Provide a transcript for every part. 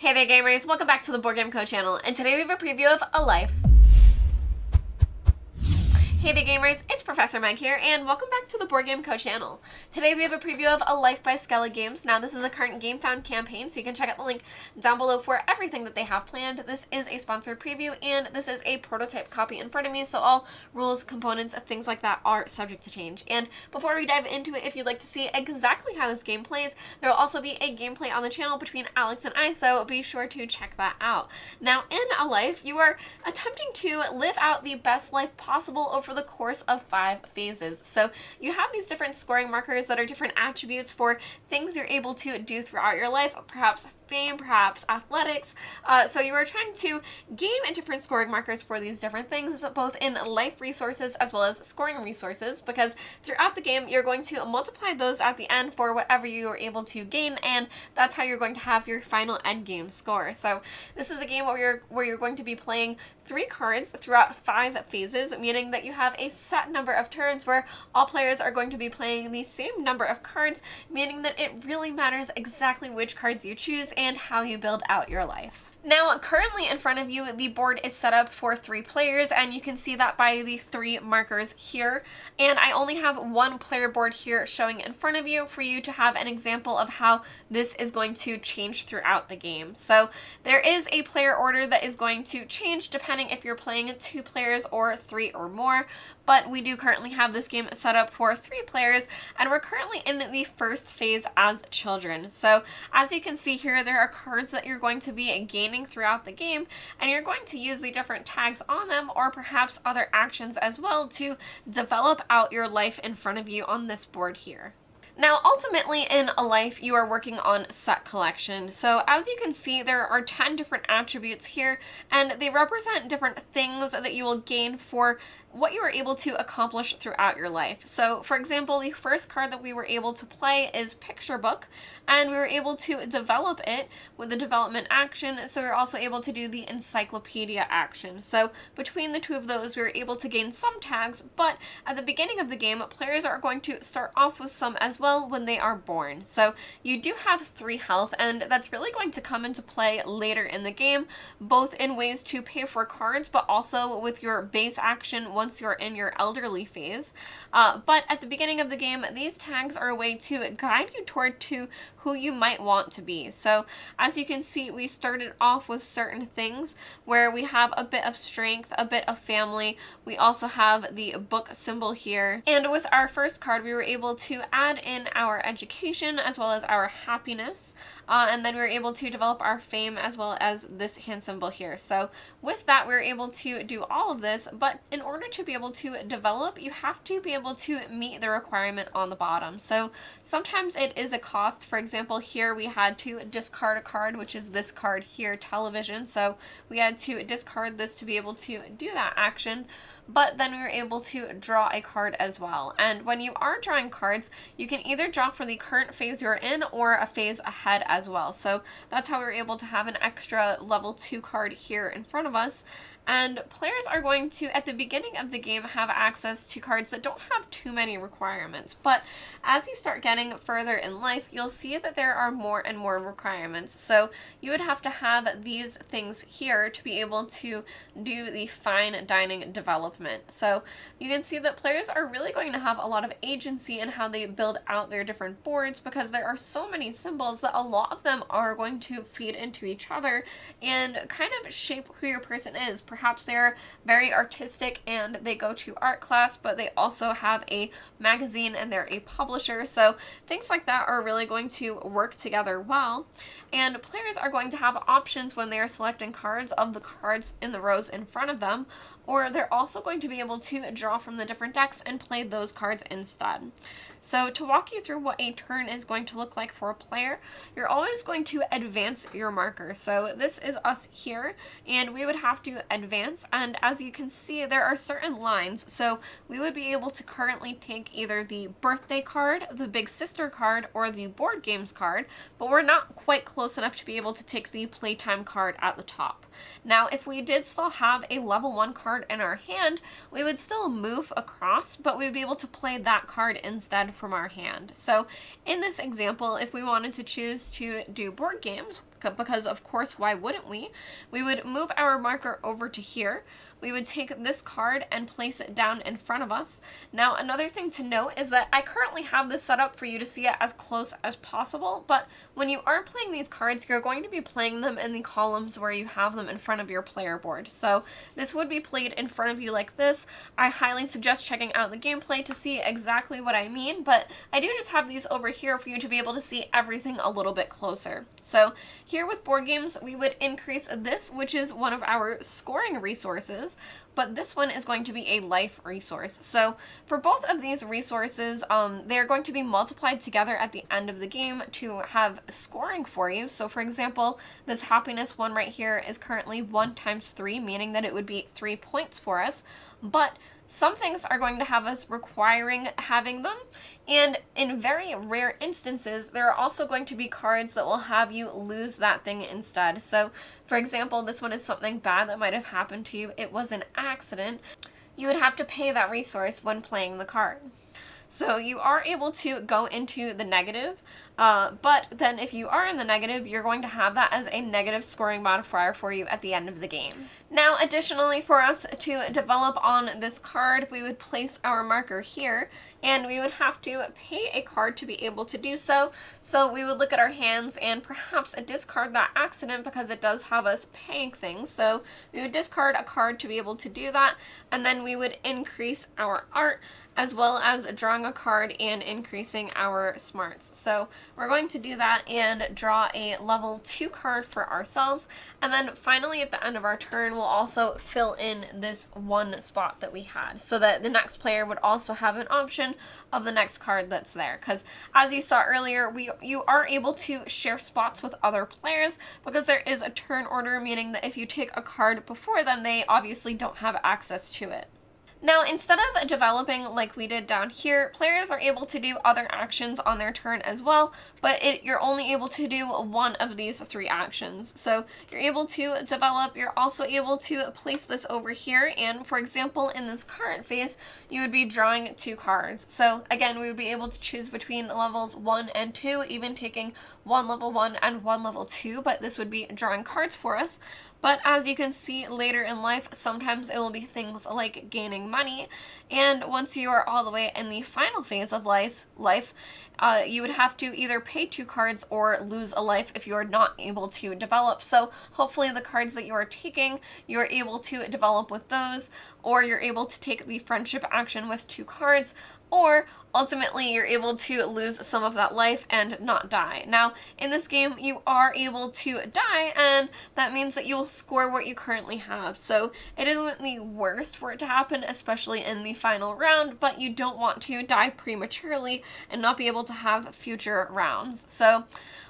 Hey there gamers, welcome back to the Board Game Co channel, and today we have a preview of A Life. Hey there gamers, it's Professor Meg here, and welcome back to the Board Game Co channel. Today we have a preview of A Life by Skellig Games. Now this is a current Game Found campaign, so you can check out the link down below for everything that they have planned. This is a sponsored preview, and this is a prototype copy in front of me, so all rules, components, things like that are subject to change. And before we dive into it, if you'd like to see exactly how this game plays, there will also be a gameplay on the channel between Alex and I, so be sure to check that out. Now in A Life, you are attempting to live out the best life possible over the course of 5 phases. So you have these different scoring markers that are different attributes for things you're able to do throughout your life, perhaps fame, perhaps athletics. So you are trying to gain different scoring markers for these different things, both in life resources as well as scoring resources, because throughout the game you're going to multiply those at the end for whatever you are able to gain, and that's how you're going to have your final end game score. So this is a game where you're going to be playing 3 cards throughout 5 phases, meaning that you have a set number of turns where all players are going to be playing the same number of cards, meaning that it really matters exactly which cards you choose and how you build out your life. Now, currently in front of you, the board is set up for 3 players, and you can see that by the 3 markers here. And I only have 1 player board here showing in front of you for you to have an example of how this is going to change throughout the game. So there is a player order that is going to change depending if you're playing 2 players or 3 or more, but we do currently have this game set up for 3 players, and we're currently in the first phase as children. So as you can see here, there are cards that you're going to be gaining throughout the game, and you're going to use the different tags on them or perhaps other actions as well to develop out your life in front of you on this board here. Now, ultimately in A Life, you are working on set collection. So as you can see, there are 10 different attributes here, and they represent different things that you will gain for what you were able to accomplish throughout your life. So for example, the first card that we were able to play is Picture Book, and we were able to develop it with the development action, so we were also able to do the encyclopedia action. So between the 2 of those, we were able to gain some tags, but at the beginning of the game, players are going to start off with some as well when they are born. So you do have 3 health, and that's really going to come into play later in the game, both in ways to pay for cards, but also with your base action once you're in your elderly phase. But at the beginning of the game, these tags are a way to guide you toward to who you might want to be. So as you can see, we started off with certain things where we have a bit of strength, a bit of family. We also have the book symbol here. And with our first card, we were able to add in our education as well as our happiness. And then we were able to develop our fame as well as this hand symbol here. So with that, we were able to do all of this, but in order to be able to develop, you have to be able to meet the requirement on the bottom. So sometimes it is a cost. For example, here we had to discard a card, which is this card here, television. So we had to discard this to be able to do that action, but then we were able to draw a card as well. And when you are drawing cards, you can either draw for the current phase you're in or a phase ahead as well. So that's how we were able to have an extra level 2 card here in front of us. And players are going to, at the beginning of the game, have access to cards that don't have too many requirements. But as you start getting further in life, you'll see that there are more and more requirements. So you would have to have these things here to be able to do the fine dining development. So you can see that players are really going to have a lot of agency in how they build out their different boards, because there are so many symbols that a lot of them are going to feed into each other and kind of shape who your person is. Perhaps they're very artistic and they go to art class, but they also have a magazine and they're a publisher. So things like that are really going to work together well. And players are going to have options when they are selecting cards of the cards in the rows in front of them, or they're also going to be able to draw from the different decks and play those cards instead. So to walk you through what a turn is going to look like for a player, you're always going to advance your marker. So this is us here, and we would have to advance, and as you can see, there are certain lines. So we would be able to currently take either the birthday card, the big sister card, or the board games card, but we're not quite close enough to be able to take the playtime card at the top. Now, if we did still have a level 1 card in our hand, we would still move across, but we would be able to play that card instead from our hand. So in this example, if we wanted to choose to do board games, because of course, why wouldn't we? We would move our marker over to here. We would take this card and place it down in front of us. Now, another thing to note is that I currently have this set up for you to see it as close as possible, but when you are playing these cards, you're going to be playing them in the columns where you have them in front of your player board. So this would be played in front of you like this. I highly suggest checking out the gameplay to see exactly what I mean, but I do just have these over here for you to be able to see everything a little bit closer. So here with board games, we would increase this, which is one of our scoring resources, but this one is going to be a life resource. So for both of these resources, they're going to be multiplied together at the end of the game to have scoring for you. So for example, this happiness one right here is currently 1 times 3, meaning that it would be 3 points for us, but some things are going to have us requiring having them, and in very rare instances, there are also going to be cards that will have you lose that thing instead. So, for example, this one is something bad that might have happened to you. It was an accident. You would have to pay that resource when playing the card. So you are able to go into the negative, but then if you are in the negative, you're going to have that as a negative scoring modifier for you at the end of the game. Now, additionally, for us to develop on this card, we would place our marker here, and we would have to pay a card to be able to do so. So we would look at our hands and perhaps discard that accident because it does have us paying things. So we would discard a card to be able to do that, and then we would increase our art as well as drawing a card and increasing our smarts. So we're going to do that and draw a level 2 card for ourselves. And then finally at the end of our turn, we'll also fill in this one spot that we had so that the next player would also have an option of the next card that's there. Because as you saw earlier, you are able to share spots with other players because there is a turn order, meaning that if you take a card before them, they obviously don't have access to it. Now, instead of developing like we did down here, players are able to do other actions on their turn as well, but you're only able to do one of these 3 actions. So you're able to develop, you're also able to place this over here, and for example, in this current phase, you would be drawing 2 cards. So again, we would be able to choose between levels 1 and 2, even taking 1 level 1 and 1 level 2, but this would be drawing cards for us. But as you can see later in life, sometimes it will be things like gaining money, and once you are all the way in the final phase of life, you would have to either pay 2 cards or lose a life if you are not able to develop. So hopefully the cards that you are taking, you're able to develop with those, or you're able to take the friendship action with 2 cards, or ultimately you're able to lose some of that life and not die. Now, in this game, you are able to die, and that means that you will score what you currently have. So it isn't the worst for it to happen, especially in the final round, but you don't want to die prematurely and not be able to have future rounds. So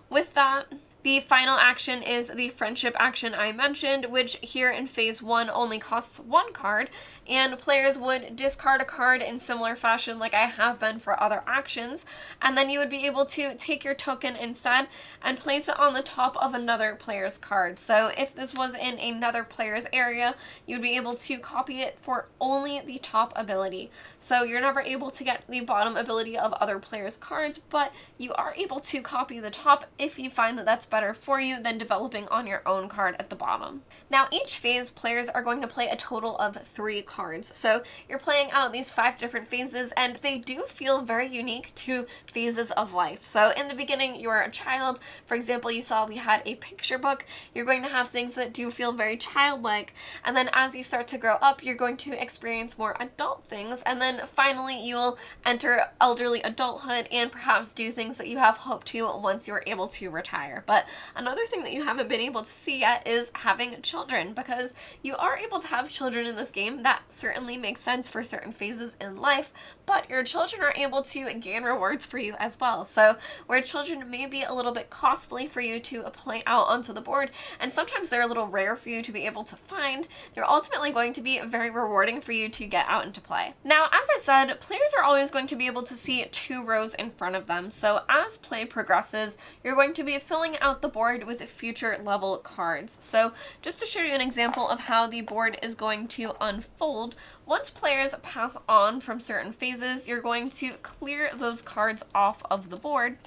with that, the final action is the friendship action I mentioned, which here in phase 1 only costs 1 card, and players would discard a card in similar fashion like I have been for other actions, and then you would be able to take your token instead and place it on the top of another player's card. So if this was in another player's area, you'd be able to copy it for only the top ability. So you're never able to get the bottom ability of other players' cards, but you are able to copy the top if you find that that's better for you than developing on your own card at the bottom. Now, each phase, players are going to play a total of 3 cards. So you're playing out these 5 different phases, and they do feel very unique to phases of life. So in the beginning, you're a child. For example, you saw we had a picture book. You're going to have things that do feel very childlike. And then as you start to grow up, you're going to experience more adult things. And then finally, you'll enter elderly adulthood and perhaps do things that you have hoped to once you're able to retire. But another thing that you haven't been able to see yet is having children, because you are able to have children in this game. That certainly makes sense for certain phases in life, but your children are able to gain rewards for you as well. So where children may be a little bit costly for you to play out onto the board, and sometimes they're a little rare for you to be able to find, they're ultimately going to be very rewarding for you to get out into play. Now, as I said, players are always going to be able to see 2 rows in front of them. So as play progresses, you're going to be filling out the board with future level cards. So just to show you an example of how the board is going to unfold, once players pass on from certain phases, you're going to clear those cards off of the board.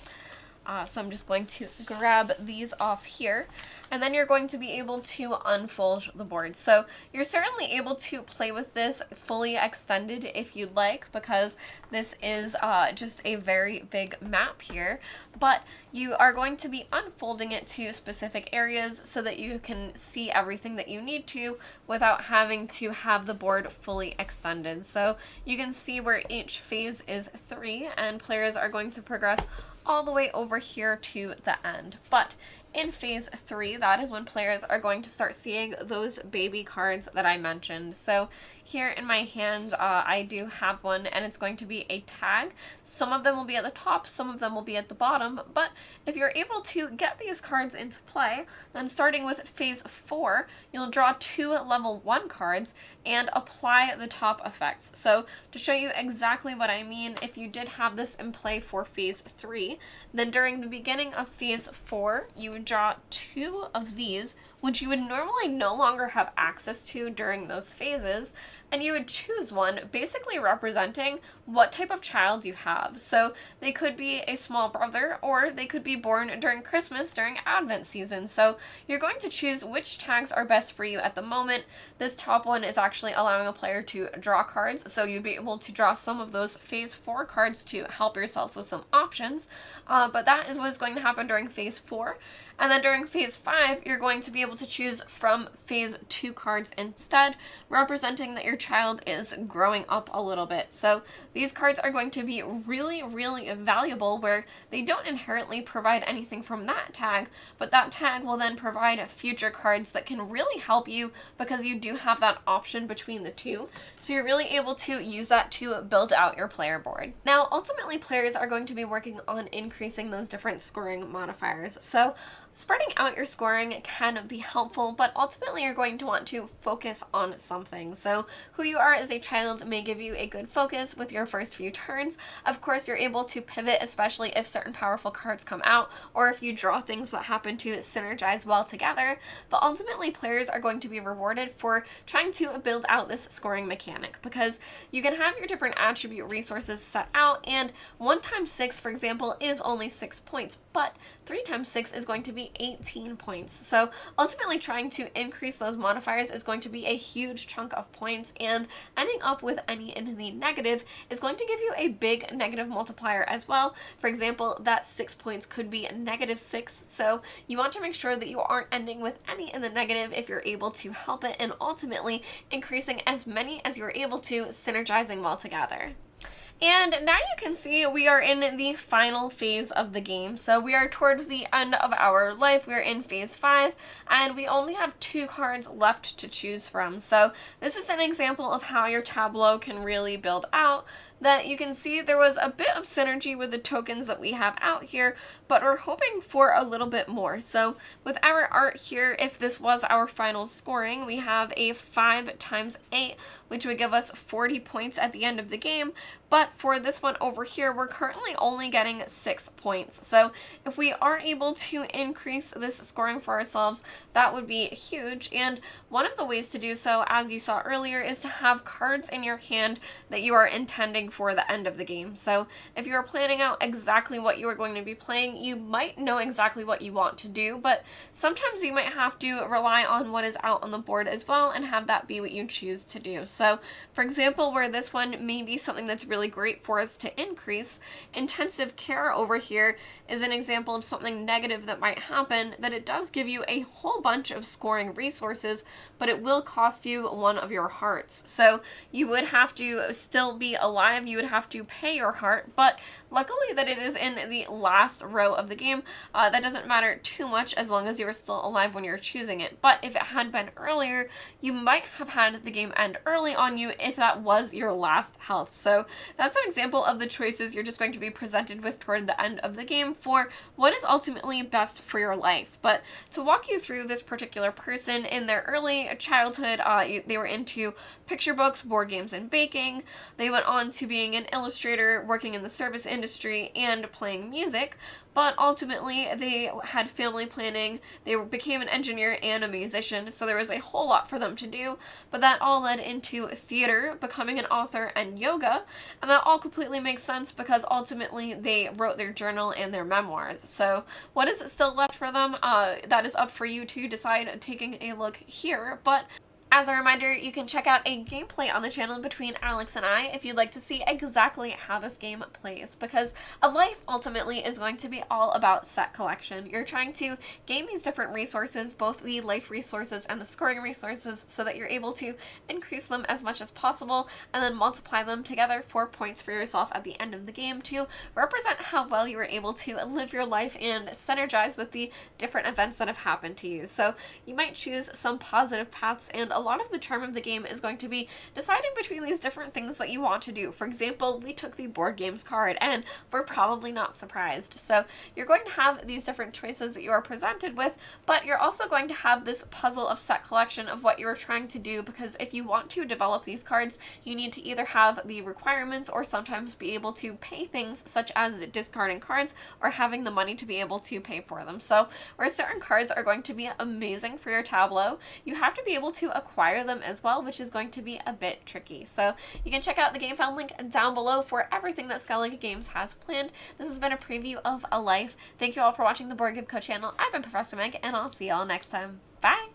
So I'm just going to grab these off here, and then you're going to be able to unfold the board. So you're certainly able to play with this fully extended if you'd like, because this is just a very big map here, but you are going to be unfolding it to specific areas so that you can see everything that you need to without having to have the board fully extended. So you can see where each phase is 3, and players are going to progress all the way over here to the end. But in phase 3, that is when players are going to start seeing those baby cards that I mentioned. So here in my hands, I do have one, and it's going to be a tag. Some of them will be at the top, some of them will be at the bottom, but if you're able to get these cards into play, then starting with phase 4, you'll draw 2 level 1 cards and apply the top effects. So to show you exactly what I mean, if you did have this in play for phase 3, then during the beginning of phase 4, you would draw 2 of these, which you would normally no longer have access to during those phases, and you would choose one basically representing what type of child you have. So they could be a small brother, or they could be born during Christmas, during Advent season. So you're going to choose which tags are best for you at the moment. This top one is actually allowing a player to draw cards, so you'd be able to draw some of those phase 4 cards to help yourself with some options, but that is what is going to happen during phase 4. And then during phase 5, you're going to be able to choose from phase 2 cards instead, representing that your child is growing up a little bit. So these cards are going to be really, really valuable, where they don't inherently provide anything from that tag, but that tag will then provide future cards that can really help you because you do have that option between the two. So you're really able to use that to build out your player board. Now, ultimately, players are going to be working on increasing those different scoring modifiers. So spreading out your scoring can be helpful, but ultimately you're going to want to focus on something. So who you are as a child may give you a good focus with your first few turns. Of course, you're able to pivot, especially if certain powerful cards come out, or if you draw things that happen to synergize well together. But ultimately, players are going to be rewarded for trying to build out this scoring mechanic, because you can have your different attribute resources set out, and 1 times 6, for example, is only 6 points, but 3 times 6 is going to be 18 points. So ultimately, trying to increase those modifiers is going to be a huge chunk of points, and ending up with any in the negative is going to give you a big negative multiplier as well. For example, that 6 points could be a -6, so you want to make sure that you aren't ending with any in the negative if you're able to help it, and ultimately increasing as many as you're able to, synergizing well together. And now you can see we are in the final phase of the game. So we are towards the end of our life. We are in phase 5, and we only have 2 cards left to choose from. So this is an example of how your tableau can really build out. That you can see there was a bit of synergy with the tokens that we have out here, but we're hoping for a little bit more. So with our art here, if this was our final scoring, we have a 5 times 8, which would give us 40 points at the end of the game. But for this one over here, we're currently only getting 6 points. So if we are able to increase this scoring for ourselves, that would be huge. And one of the ways to do so, as you saw earlier, is to have cards in your hand that you are intending for the end of the game. So if you are planning out exactly what you are going to be playing, you might know exactly what you want to do, but sometimes you might have to rely on what is out on the board as well and have that be what you choose to do. So for example, where this one may be something that's really great for us to increase, intensive care over here is an example of something negative that might happen, that it does give you a whole bunch of scoring resources, but it will cost you 1 of your hearts. So you would have to still be alive, you would have to pay your heart, but luckily that it is in the last row of the game, that doesn't matter too much as long as you are still alive when you're choosing it. But if it had been earlier, you might have had the game end early on you if that was your last health. So that's an example of the choices you're just going to be presented with toward the end of the game for what is ultimately best for your life. But to walk you through this particular person, in their early childhood, they were into picture books, board games, and baking. They went on to being an illustrator, working in the service industry, and playing music. but ultimately they had family planning, they became an engineer and a musician, so there was a whole lot for them to do, but that all led into theater, becoming an author, and yoga, and that all completely makes sense because ultimately they wrote their journal and their memoirs. So what is still left for them? That is up for you to decide taking a look here, but as a reminder, you can check out a gameplay on the channel between Alex and I if you'd like to see exactly how this game plays, because a life ultimately is going to be all about set collection. You're trying to gain these different resources, both the life resources and the scoring resources, so that you're able to increase them as much as possible and then multiply them together for points for yourself at the end of the game to represent how well you were able to live your life and synergize with the different events that have happened to you. So you might choose some positive paths, and a lot of the charm of the game is going to be deciding between these different things that you want to do. For example, we took the board games card and we're probably not surprised. So you're going to have these different choices that you are presented with, but you're also going to have this puzzle of set collection of what you're trying to do, because if you want to develop these cards, you need to either have the requirements or sometimes be able to pay things such as discarding cards or having the money to be able to pay for them. So where certain cards are going to be amazing for your tableau, you have to be able to acquire them as well, which is going to be a bit tricky. So you can check out the game found link down below for everything that Skellig Games has planned. This has been a preview of A Life. Thank you all for watching the Board Game Coach channel. I've been Professor Meg, and I'll see y'all next time. Bye!